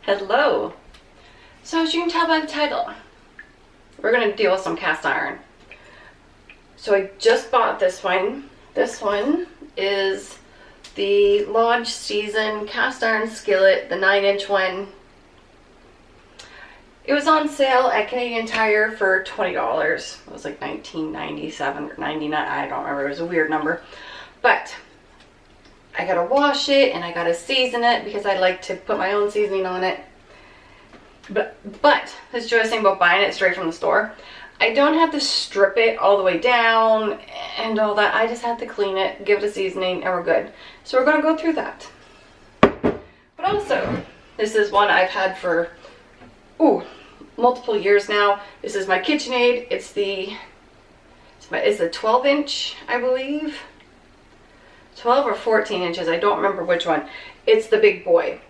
Hello. So as you can tell by the title, we're going to deal with some cast iron. So I just bought this one. This one is the Lodge Season cast iron skillet, the 9-inch one. It was on sale at Canadian Tire for $20. It was like $19.97 or $99. I don't remember. It was a weird number. But I gotta wash it and I gotta season it because I like to put my own seasoning on it. But this joyous thing about buying it straight from the store, I don't have to strip it all the way down and all that. I just have to clean it, give it a seasoning, and we're good. So we're gonna go through that. But also, this is one I've had for multiple years now. This is my KitchenAid. It's a 12-inch, I believe. 12 or 14 inches, I don't remember which one. It's the big boy.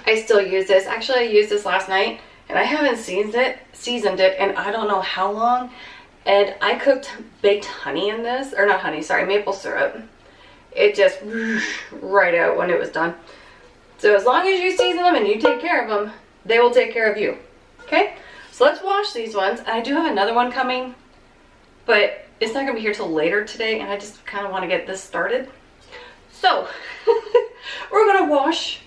I still use this. Actually, I used this last night and I haven't seasoned it and I don't know how long. And I cooked baked honey in this, or not honey, sorry, maple syrup. It just right out when it was done. So as long as you season them and you take care of them, they will take care of you. Okay? So let's wash these ones. And I do have another one coming, but it's not gonna be here till later today and I just kind of want to get this started. So, we're gonna wash,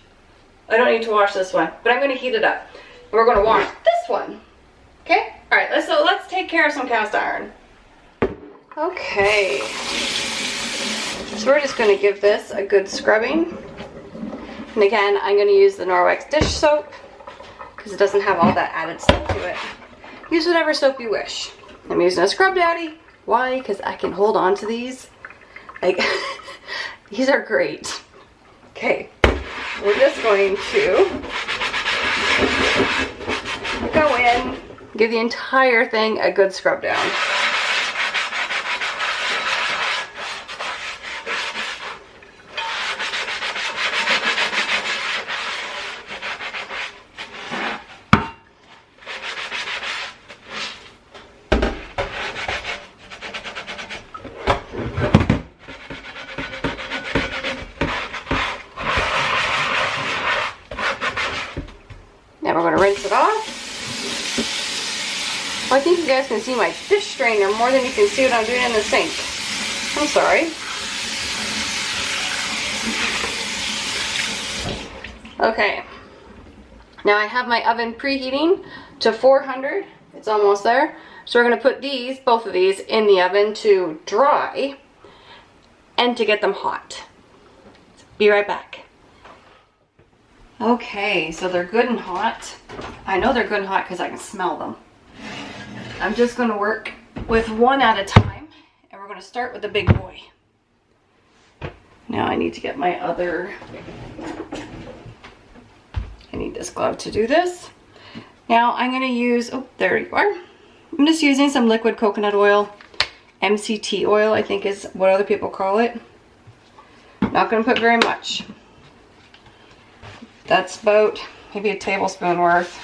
I don't need to wash this one, but I'm gonna heat it up. We're gonna wash this one, okay? All right, let's take care of some cast iron. Okay, so we're just gonna give this a good scrubbing. And again, I'm gonna use the Norwex dish soap because it doesn't have all that added stuff to it. Use whatever soap you wish. I'm using a Scrub Daddy. Why? Because I can hold on to these. Like, these are great. Okay, we're just going to go in, give the entire thing a good scrub down. Now we're going to rinse it off. Well, I think you guys can see my dish strainer more than you can see what I'm doing in the sink. I'm sorry. Okay. Now I have my oven preheating to 400. It's almost there. So we're going to put these, both of these, in the oven to dry and to get them hot. Be right back. Okay, so they're good and hot. I know they're good and hot because I can smell them. I'm just going to work with one at a time, and we're going to start with the big boy. Now I need to get my other, I need this glove to do this. Now I'm going to use, oh, there you are. I'm just using some liquid coconut oil. MCT oil, I think is what other people call it. Not going to put very much. That's about maybe a tablespoon worth.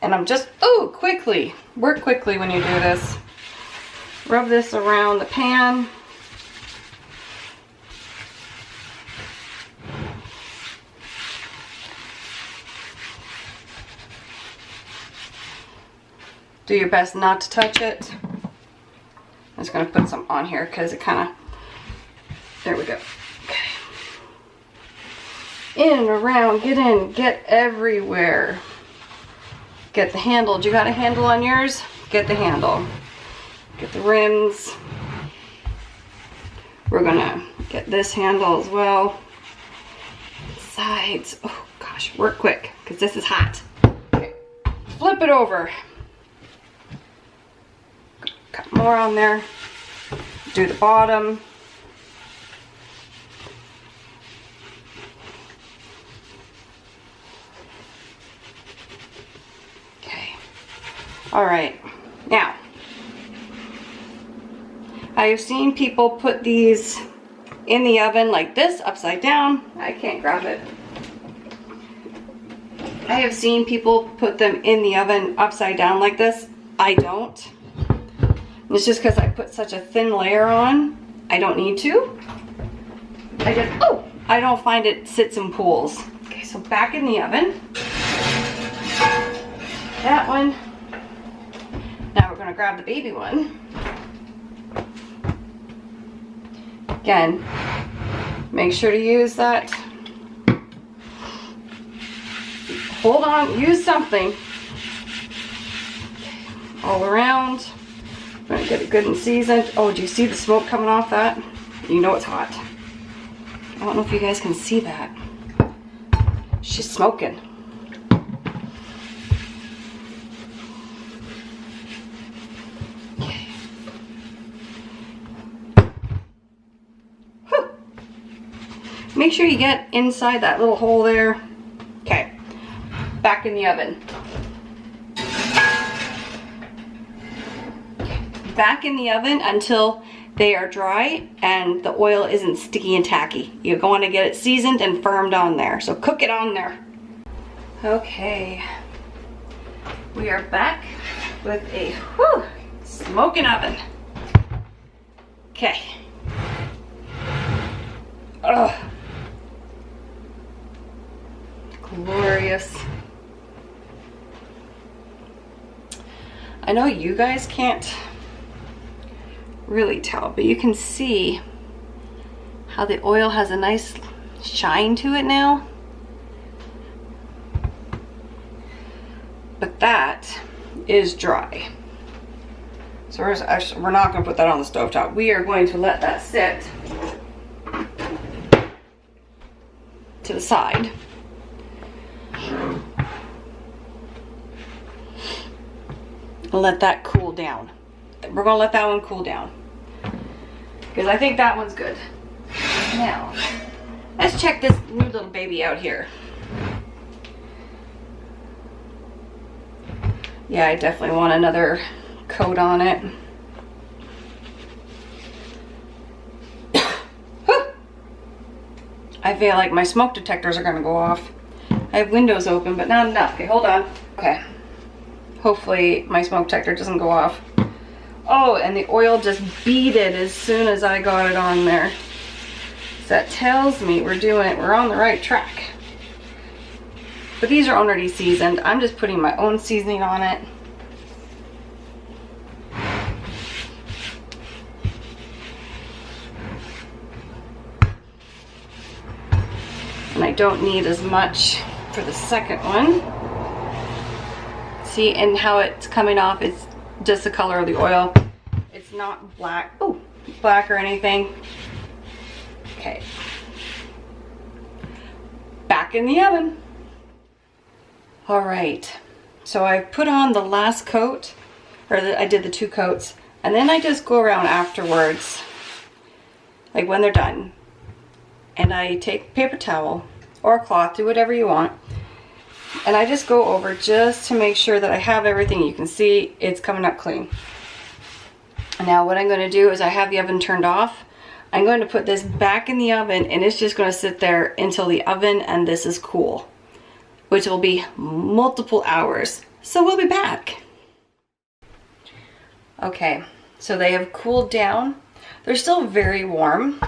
And I'm just, quickly, work quickly when you do this. Rub this around the pan. Do your best not to touch it. I'm just going to put some on here because it kind of, there we go. In and around, get in, get everywhere. Get the handle. Do you got a handle on yours? Get the handle. Get the rims. We're gonna get this handle as well. Sides. Oh gosh, work quick because this is hot. Okay. Flip it over. Got more on there. Do the bottom. All right, now, I have seen people put these in the oven like this, upside down. I can't grab it. I have seen people put them in the oven upside down like this. I don't. It's just because I put such a thin layer on. I don't need to. I don't find it sits in pools. Okay, so back in the oven. that one. Now we're going to grab the baby one. Again, make sure to use that. Hold on, use something all around. I'm going to get it good and seasoned. Oh, do you see the smoke coming off that? You know it's hot. I don't know if you guys can see that. She's smoking. Okay. Whew. Make sure you get inside that little hole there. Okay, back in the oven. Back in the oven until they are dry and the oil isn't sticky and tacky. You're going to get it seasoned and firmed on there. So cook it on there. Okay. We are back with a smoking oven. Okay. Ugh. Glorious. I know you guys can't really tell, but you can see how the oil has a nice shine to it now. But that is dry. So we're not going to put that on the stovetop. We are going to let that sit to the side. And let that cool down. We're going to let that one cool down, because I think that one's good. Now, let's check this new little baby out here. Yeah, I definitely want another coat on it. I feel like my smoke detectors are going to go off. I have windows open, but not enough. Okay, hold on. Okay. Hopefully my smoke detector doesn't go off. Oh, and the oil just beaded as soon as I got it on there. So that tells me we're doing it. We're on the right track. But these are already seasoned. I'm just putting my own seasoning on it. And I don't need as much for the second one. See, and how it's coming off, it's just the color of the oil. It's not black, black or anything. Okay. Back in the oven. All right, so I put on the last coat, I did the 2 coats, and then I just go around afterwards, like when they're done, and I take a paper towel or a cloth, do whatever you want, and I just go over just to make sure that I have everything. You can see it's coming up clean. Now what I'm going to do is I have the oven turned off. I'm going to put this back in the oven, and it's just going to sit there until the oven and this is cool, which will be multiple hours. So we'll be back. Okay, so they have cooled down. They're still very warm,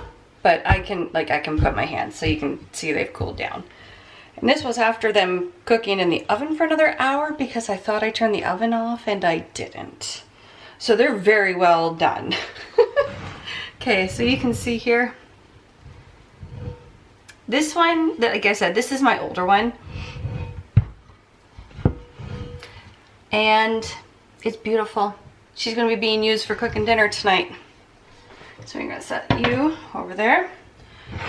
but I can put my hands so you can see they've cooled down. And this was after them cooking in the oven for another hour, because I thought I turned the oven off and I didn't. So they're very well done. Okay, so you can see here. This one, like I said, this is my older one. And it's beautiful. She's going to be being used for cooking dinner tonight. So we're going to set you over there.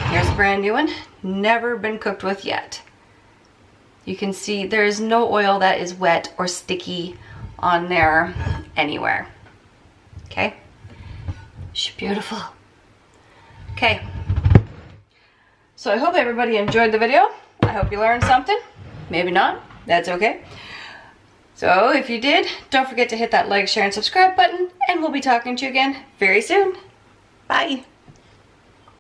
Here's a brand new one. Never been cooked with yet. You can see there's no oil that is wet or sticky on there anywhere. Okay? She's beautiful. Okay. So I hope everybody enjoyed the video. I hope you learned something. Maybe not. That's okay. So if you did, don't forget to hit that like, share, and subscribe button, and we'll be talking to you again very soon. Bye.